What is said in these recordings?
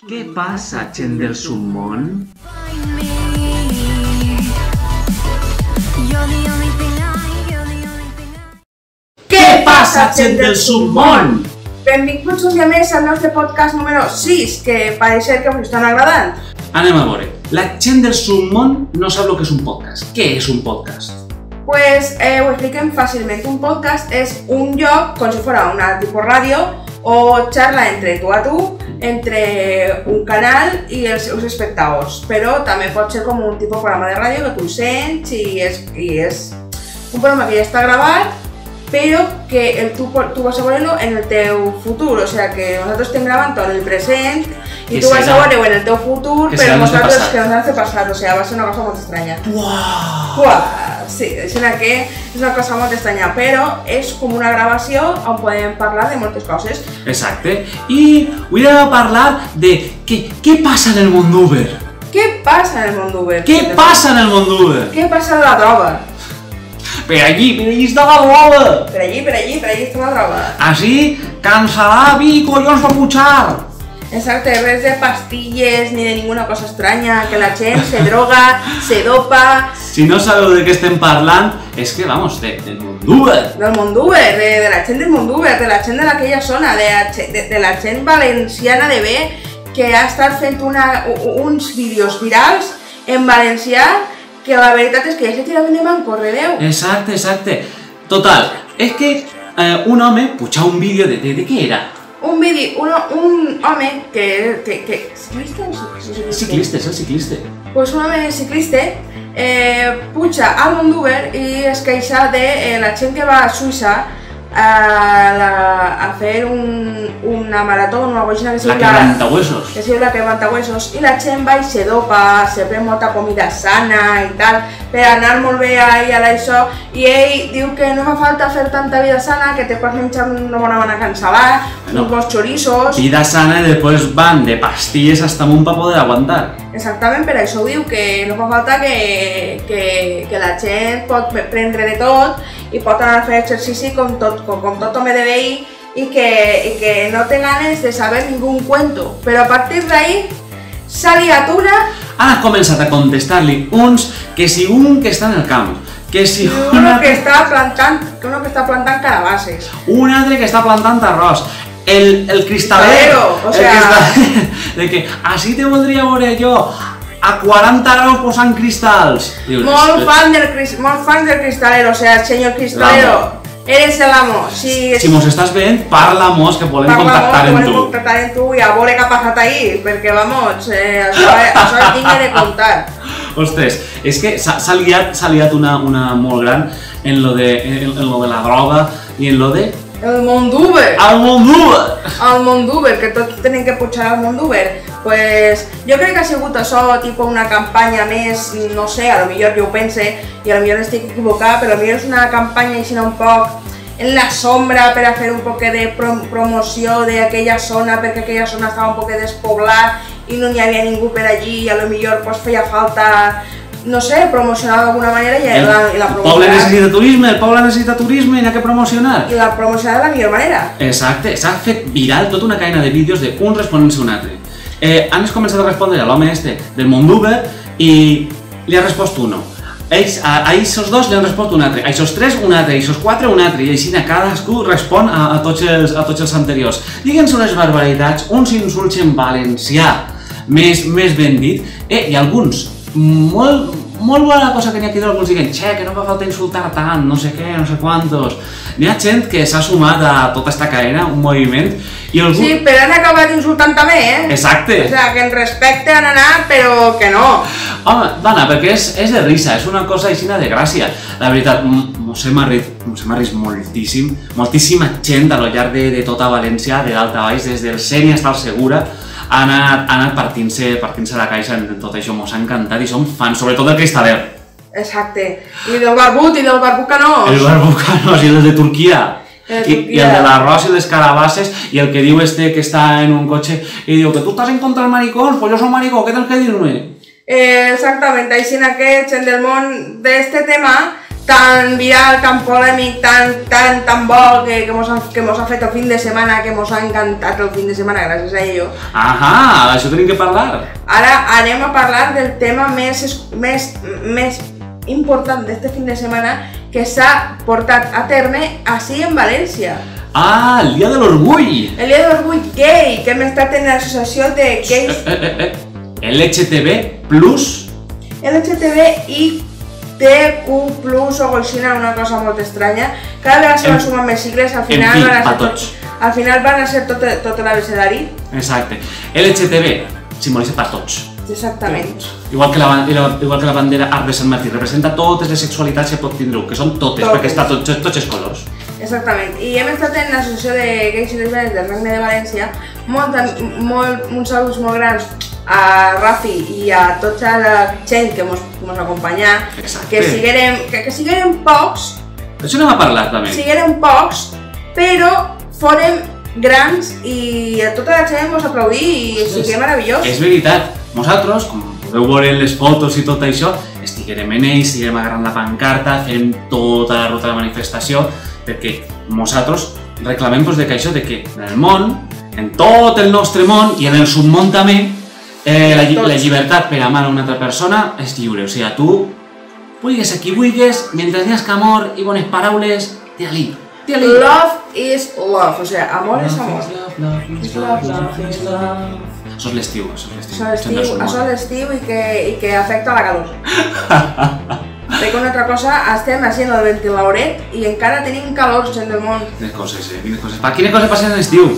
Què passa, gent del submón? Què passa, gent del submón? Benvinguts un dia més al nostre podcast número 6, que pareix que us estan agradant. Anem a veure. La gent del submón no sap el que és un podcast. Què és un podcast? Pues ho expliquem fàcilment. Un podcast és un lloc, com si fora una tipus ràdio, o xarra entre tu a tu, entre un canal i els seus espectadors. Però també pot ser com un tipus de programa de ràdio que tu sents i és un programa que ja està gravat, però que tu vas a veure-lo en el teu futur. O sigui que nosaltres estem gravant en el present i tu vas a veure-ho en el teu futur, però nosaltres que no ens ha passat. O sigui, va ser una cosa molt estranya. Uau! Sí, és una cosa molt estranya, però és com una gravació on podem parlar de moltes coses. Exacte. I avui anem a parlar de què passa en el món d'Uber. Què passa en el món d'Uber? Què passa en el món d'Uber? Què passa en la droga? Per allí està la droga. Per allí està la droga. Així, cansarà vi, collons va pujar. Exacte, res de pastilles ni de ninguna cosa estranya, que la gent se droga, se dopa. Si no sabeu de què estem parlant, és que, vamos, del món d'Uber. Del món d'Uber, de la gent del món d'Uber, de la gent d'aquella zona, de la gent valenciana de bé, que ha estat fent uns vídeos virals en valencià, que la veritat és que ja se tiraven de manco, redeu. Exacte. Total, és que un home puja un vídeo de què era? Un home que ciclista o ciclista? És el ciclista. Pues un home ciclista puja al món d'Uber i es queixa de la gent que va a Suïssa a fer una marató, una cosa que la quebrantahuesos. Que sigui la quebrantahuesos, i la gent va i se dopa, se pren molta comida sana i tal, per anar molt bé ahí a l'això, i ell diu que no fa falta fer tanta vida sana, que te pots menjar una bona cansalada, uns bons chorizos. Vida sana i després van de pastilles hasta amunt per poder aguantar. Exactament, per això ho diu, que no fa falta que la gent pot prendre de tot i pot anar a fer exercici com tot home de veí i que no té ganes de saber ningú cuento. Però a partir d'ahí s'ha liatura. Han començat a contestar-li uns que si un que està en el camp, que si uno que està plantant carabasses, un altre que està plantant arròs, el cristalero, o sea, de que així te voldria veure jo a 40 graus posant cristals. Molt fan del cristalero, o sea, senyor cristalero, eres el amo. Si mos estàs veient, parla-mos, que volem contactar en tu i a veure què ha passat ahí, perquè, vamos, això és digne de contar. Ostres, és que s'ha liat una molt gran en lo de la droga i en lo de... El món d'Uber! El món d'Uber, que tots tenen que pujar al món d'Uber. Pues jo crec que ha sigut això, tipus una campanya més, no sé, a lo millor jo ho pense, i a lo millor estic equivocat, però a lo millor és una campanya així un poc en la sombra per a fer un poc de promoció d'aquella zona, perquè aquella zona estava un poc despoblada i no n'hi havia ningú per allí, i a lo millor pues, feia falta, no sé, promocionar d'alguna manera i la promocionar. El poble necessita turisme i n'ha que promocionar. I la promocionar de la millor manera. Exacte, s'ha fet viral tota una cadena de vídeos d'un responent-se a un altre. Han començat a respondre a l'home este del món d'Uber i li ha respost uno. A aquests dos li han respost un altre, a aquests tres un altre, a aquests quatre un altre, i així cadascú respon a tots els anteriors. Digue'ns unes barbaritats, uns insults en valencià, més ben dit, i alguns molt bona cosa que n'hi ha aquí d'alguns diguen que no fa falta insultar tant, no sé què, no sé quantos. N'hi ha gent que s'ha sumat a tota esta cadena, un moviment, i algú... Sí, però han acabat insultant també, Exacte. O sigui, que en respecte han anat, però que no. Home, dona, perquè és de risa, és una cosa així de gràcia. La veritat, mos hem arrit moltíssim, moltíssima gent a lo llarg de tota València, de dalt a baix, des del Seny fins al Segura, ha anat partint-se la caixa en tot això, mos ha encantat i som fans, sobretot del cristaler. Exacte, i del barbut canós. El barbut canós i el de Turquia. I el de l'arròs i les carabasses, i el que diu que està en un cotxe i diu que tu estàs en contra dels maricons, pues jo soy maricó, què tens que dir-me? Exactament, així en aquest, en del món d'este tema, tan viral, tan polèmic, tan bo que mos ha fet el fin de setmana, que mos ha encantat el fin de setmana gràcies a ello. Ahà, d'això tenim que parlar. Ara anem a parlar del tema més important d'este fin de setmana que s'ha portat a terme així en València. Ah, el dia de l'orgull! El dia de l'orgull gay, que hem estat en l'associació de gays... LGTB+. LGTBITQ+, o golxina, una cosa molt estranya. Cada vegada se van sumant més sigles, al final van a ser tot l'abecedari. Exacte. LGTB simbolitza per tots. Exactament. Igual que la bandera Arc de Sant Martí, representa totes les sexualitats que pot tindre, que són totes, perquè està tots els colors. Exactament. I hem estat en l'associació de gais i lesbianes del Regne de València, uns saluts molt grans a Rafi i a tota la gent que mos acompanya, que siguérem pocs. D'això anem a parlar també. Siguérem pocs, però fórem grans i a tota la gent mos aplaudí i sigui meravellós. És veritat. Nosaltres, com podeu veure en les fotos i tot això, estiguérem en ells, estiguérem agarrant la pancarta, fem tota la ruta de manifestació, perquè nosaltres reclamem de que això, de que en el món, en tot el nostre món i en el submón també, la llibertat per amar a una altra persona és lliure. O sigui, tu vulguis a qui vulguis, mentre n'hi hagi amor i bones paraules, té-li. Love is love, o sigui, amor és amor. Això és l'estiu, això és l'estiu i que afecta la calor. Perquè una altra cosa, estem així en el ventilador i encara tenim calor en el món. Quines coses, quines coses passen a l'estiu?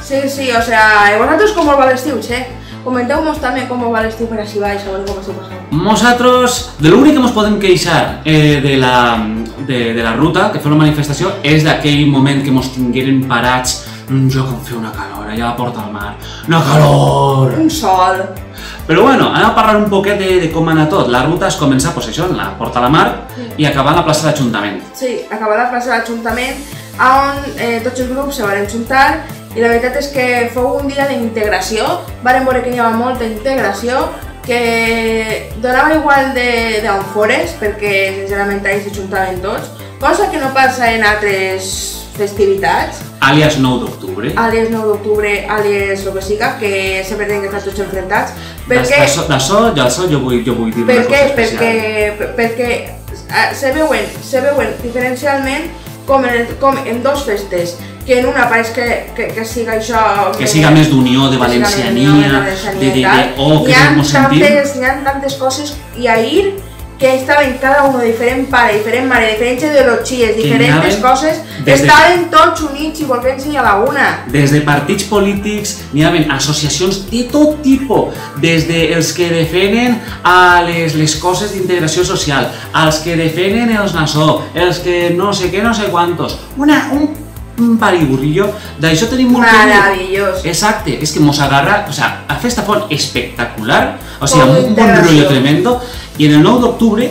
Sí, o sigui, vosaltres com va l'estiu, che? Comenteu-nos també com va l'estiu per així baix, a veure com esteu passant. Nosaltres, de l'únic que ens podem queixar de la ruta, que fem la manifestació, és d'aquell moment que ens tingueren parats un joc on fer una calor, allà a la Porta al Mar. Una calor! Un sol! Però bueno, anem a parlar un poquet de com anar tot. La ruta es comença, pues això, en la Porta a la Mar i acabar a la plaça de l'Ajuntament. Sí, acabar a la plaça de l'Ajuntament, on tots els grups se van juntar i la veritat és que fou un dia d'integració. Vàrem veure que hi havia molta integració, que donava igual d'on fores, perquè sincerament ahí se juntaven tots, cosa que no passa en altres festivitats. Àlies 9 d'octubre. Àlies 9 d'octubre, àlies el que siga, que sempre tenen que estar tots enfrontats. D'això jo vull dir una cosa especial. Perquè se veuen diferencialment com en dos festes, que en una pareix que siga això... Que siga més d'unió, de valenciania, que ens sentim... Hi ha tantes coses i ahir que estaven cada uno diferent pare, diferent mare, diferents ideologies, diferents coses, estaven tots units i volvent-se a la una. Des de partits polítics n'hi havia associacions de tot tipus, des dels que defenen les coses d'integració social, als que defenen els nassó, els que no sé què, no sé quantos, un pariburrillo, d'això tenim molt meravellós. Exacte, és que mos agarra, o sea, la festa font espectacular, o sigui, un bon rotllo tremendo, i en el 9 d'octubre,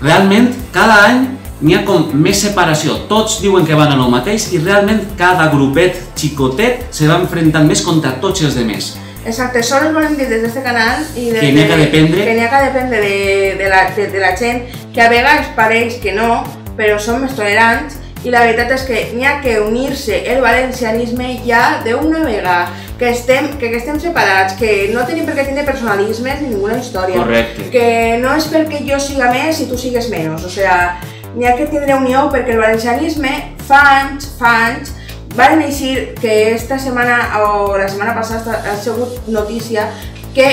realment, cada any n'hi ha com més separació. Tots diuen que van a lo mateix i realment cada grupet xicotet se va enfrontant més contra tots els demés. Exacte, sols volem dir des d'aquest canal que n'hi ha que dependre de la gent, que a vegades pareix que no, però som més tolerants. I la veritat és que n'hi ha que unir-se el valencianisme ja d'una vegada, que estem separats, que no tenim per què tindre personalismes ni ninguna història. Correcte. Que no és perquè jo siga més i tu sigues menys, o sigui, n'hi ha que tindre unió perquè el valencianisme fa anys, varen eixir que esta setmana o la setmana passada ha sigut notícia que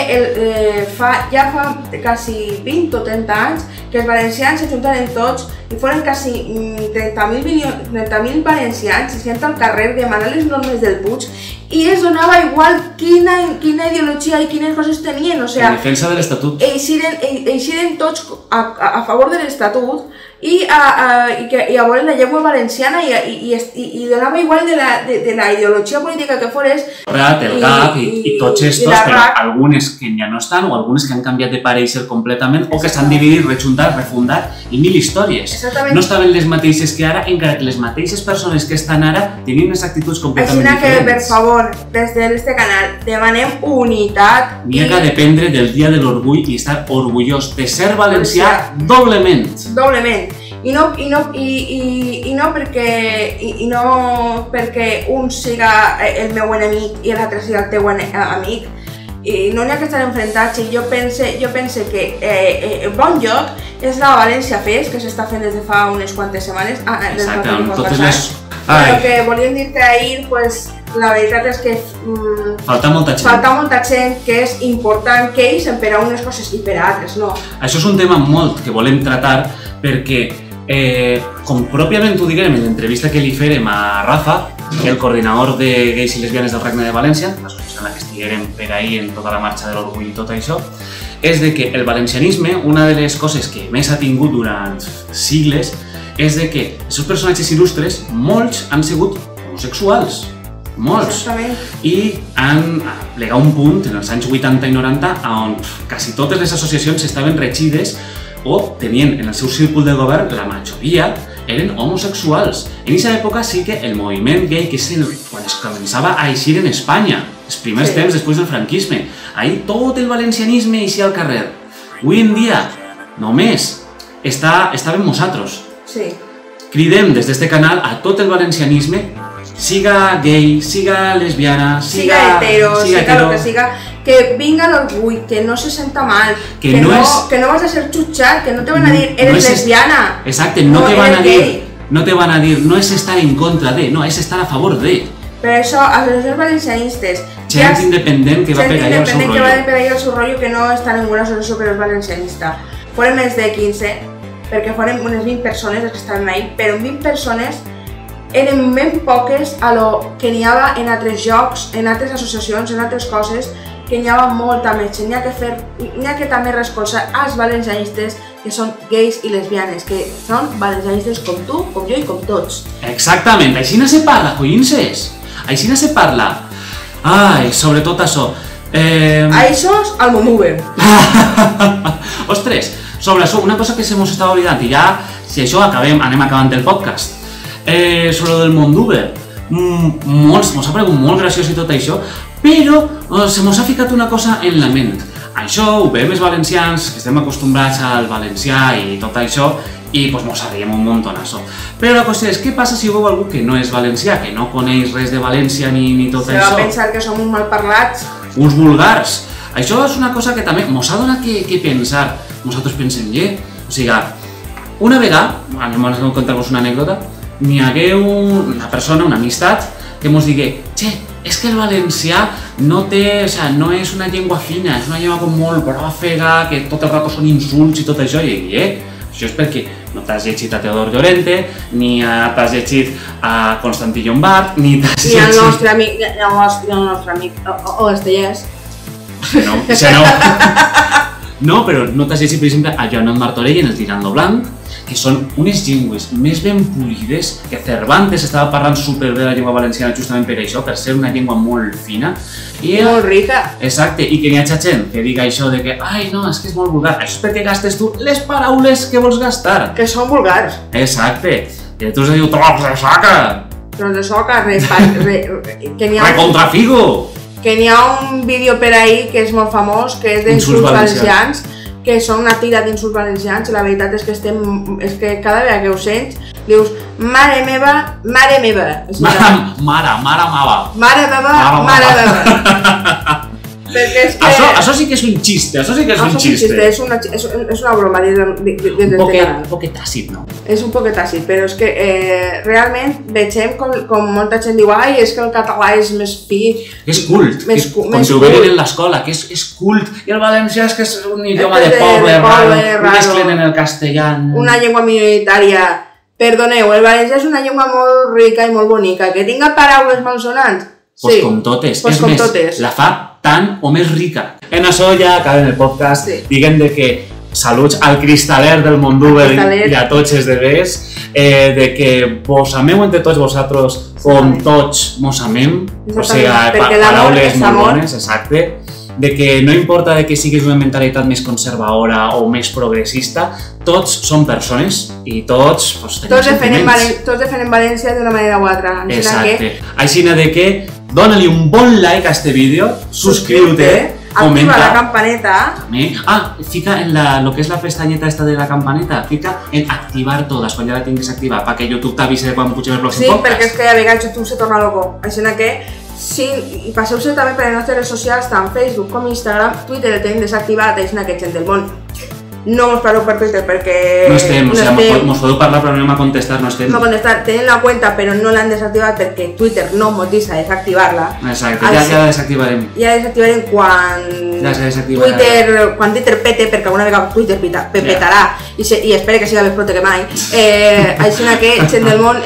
ja fa quasi 20 o 30 anys que els valencians s'ajuntaren tots i foren quasi 30.000 valencians eixint al carrer demanant les normes del Puig i es donava igual quina ideologia i quines coses tenien, o sigui... En defensa de l'Estatut. Eixiren tots a favor de l'Estatut i a veure la llengua valenciana i donava igual de la ideologia política que fores. El GAP i tots estos, però algunes que ja no estan o algunes que han canviat de pareixer completament o que s'han dividit, rejuntat, refundat i mil històries. No estaven les mateixes que ara, encara que les mateixes persones que estan ara tenien unes actituds completament diferents. Així que, per favor, des d'este canal demanem unitat. N'hi ha que dependre del dia de l'orgull i estar orgullós de ser valencià doblement. Doblement. I no perquè un siga el meu enemic i l'altre siga el teu amic. I no n'hi ha que estar enfrontats, i jo pense que el bon lloc és la València Fest, que s'està fent des de fa unes quantes setmanes. Exacte, amb totes les... Però que volíem dir que ahir, pues, la veritat és que falta molta gent, que és important que ells per a unes coses i per a altres, no? Això és un tema molt que volem tratar perquè, com pròpiament ho diguem en l'entrevista que li farem a Rafa, el coordinador de gais i lesbianes del Regne de València, l'associació en la que estiguérem per ahir en tota la marxa de l'orgull i tot això, és de que el valencianisme, una de les coses que més ha tingut durant sigles, és de que aquests personatges il·lustres, molts han sigut homosexuals. Molts. Exactament. I han plegat un punt en els anys 80 i 90 on quasi totes les associacions estaven regides o tenien en el seu círcul de govern, la majoria eren homosexuals. En aquesta època sí que el moviment gay, que és quan es començava a eixir en Espanya, els primers temps després del franquisme, ahir tot el valencianisme eixia al carrer. Avui en dia només estàvem nosaltres. Sí. Cridem des d'este canal a tot el valencianisme, siga gay, siga lesbiana, siga hetero, siga lo que siga, que vinga l'orgull, que no se senta mal, que no vas a ser jutjat, que no te van a dir eres lesbiana. Exacte, no te van a dir, no és estar en contra de, no, és estar a favor de. Per això, associacions valencianistes, gent independent que va per allà al seu rotllo, que no està en ninguna associació que no és valencianista. Foren més de 15, perquè foren unes 20 persones les que estaven ahí, però 20 persones eren ben poques a lo que n'hi havia en altres jocs, en altres associacions, en altres coses, que n'hi havia molta més gent. N'hi ha que també recolzar als valencianistes que són gais i lesbianes, que són valencianistes com tu, com jo i com tots. Exactament, així no se parla, collinses. Així no se parla. Ai, sobretot això. Això és el Monuber. Ostres, sobre això, una cosa que se mos estava oblidant, i ja, si això anem acabant el podcast. Sobre el Monduber, mos ha paregut molt graciós i tot això, però se mos ha ficat una cosa en la ment. Això ho veiem els valencians, que estem acostumbrats al valencià i tot això, i mos arriem un muntó això. Però la qüestió és, què passa si veu algú que no és valencià, que no coneix res de València ni tot això? Se va pensar que som uns malparlats. Uns vulgars. Això és una cosa que també mos ha donat que pensar. Nosaltres pensem, o sigui, una vegada, anem a contar-vos una anècdota, n'hi hagué una persona, una amistat, que mos digué, és que el valencià no és una llengua fina, és una llengua com molt bròfega, que tot el rato són insults i tot això, i dic, això és perquè no t'has llegit a Teodor Llorente, ni t'has llegit a Constantí Llombart, ni t'has llegit... Ni el nostre amic, o Estellers. No. No, però no t'has llegit, per exemple, a Joan Martorell en el Tirando Blanc, que són unes llengües més ben polides, que Cervantes estava parlant superbé de la llengua valenciana justament per això, per ser una llengua molt fina. I molt rica. Exacte, i que n'hi ha gent que diga això de que ai no, és que és molt vulgar, això és perquè gastes tu les paraules que vols gastar. Que són vulgars. Exacte, i tu se diu tros de soca. Tros de soca, recontrafigo. Que n'hi ha un vídeo per ahí que és molt famós, que és d'insults valencians, que són una tira d'insults valencians, i la veritat és que cada vegada que ho sents, dius mare meva, mare meva. Mare mava. Mare meva. Això sí que és un xiste, això sí que és un xiste. És una broma dins del canal. Un poquet àcid, no? És un poquet àcid, però és que realment veiem com molta gent diu ai, és que el català és més fi. És cult, com t'ho veuen en l'escola, que és cult, i el valencià és que és un idioma de poble raro, mesclen en el castellà. Una llengua minoritària. Perdoneu, el valencià és una llengua molt rica i molt bonica, que tinga paraules malsonants. Pues com totes, és més, la fa tan o més rica. En això ja acabem el podcast, diguem que saluts al cristaler del Monduber i a tots els demés, de que vos ameu entre tots vosaltres com tots mos amem, o sigui, paraules molt bones, exacte, de que no importa que siguis una mentalitat més conservadora o més progressista, tots som persones i tots tenim sentiments. Tots defenen València d'una manera o altra. Exacte. Així de que dona-li un bon like a este vídeo, subscriu-te activa la campaneta. Fica en lo que es la pestañeta esta de la campaneta, fica en activar todas, quan ja la tinguis activada, perquè YouTube t'avise de quan pugem el pròxim podcast. Sí, perquè és que a vegades YouTube se torna loco, així que sí, i passeu-se també per les nostres redes socials, tant Facebook com Instagram, Twitter el tenim desactivat, així que gent del món. No mos parleu per Twitter perquè... No estem, o sigui, mos podeu parlar però no anem a contestar, no estem. No contestar, tenim la cuenta però no l'han desactivat perquè Twitter no mos deixa desactivar-la. Exacte, ja la desactivarem. Ja la desactivarem quan Twitter pete, perquè alguna vegada Twitter petarà i espero que siga més pronto que mai. Així que, gent del món,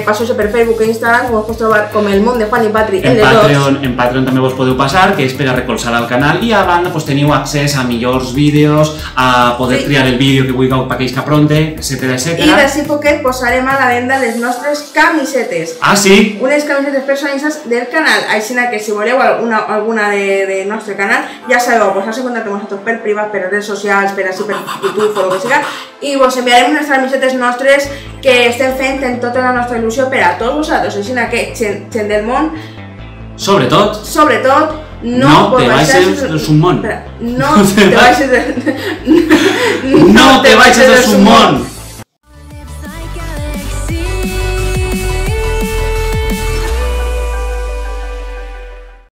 passeu-se per Facebook i Instagram, com us podeu trobar com el món de Juan i Patri en les dos. En Patreon també vos podeu passar, que és per a recolzar al canal, i a banda teniu accés a millors vídeos, a poder triar el vídeo que vulgueu per aquells que apronte, etc. I d'ací poquet posarem a la venda les nostres camisetes. Ah, sí? Unes camisetes personalitzades del canal, així que si voleu alguna del nostre canal, ja sabeu, posar-se en contacte amb nosaltres per privat, per redes socials, per YouTube o el que siga, i vos enviarem unes camisetes nostres que estem fent en tota la nostra il·lusió per a tots vosaltres, així que gent del món, sobretot, no te baixes del submón. No te baixes del No te baixes del submón.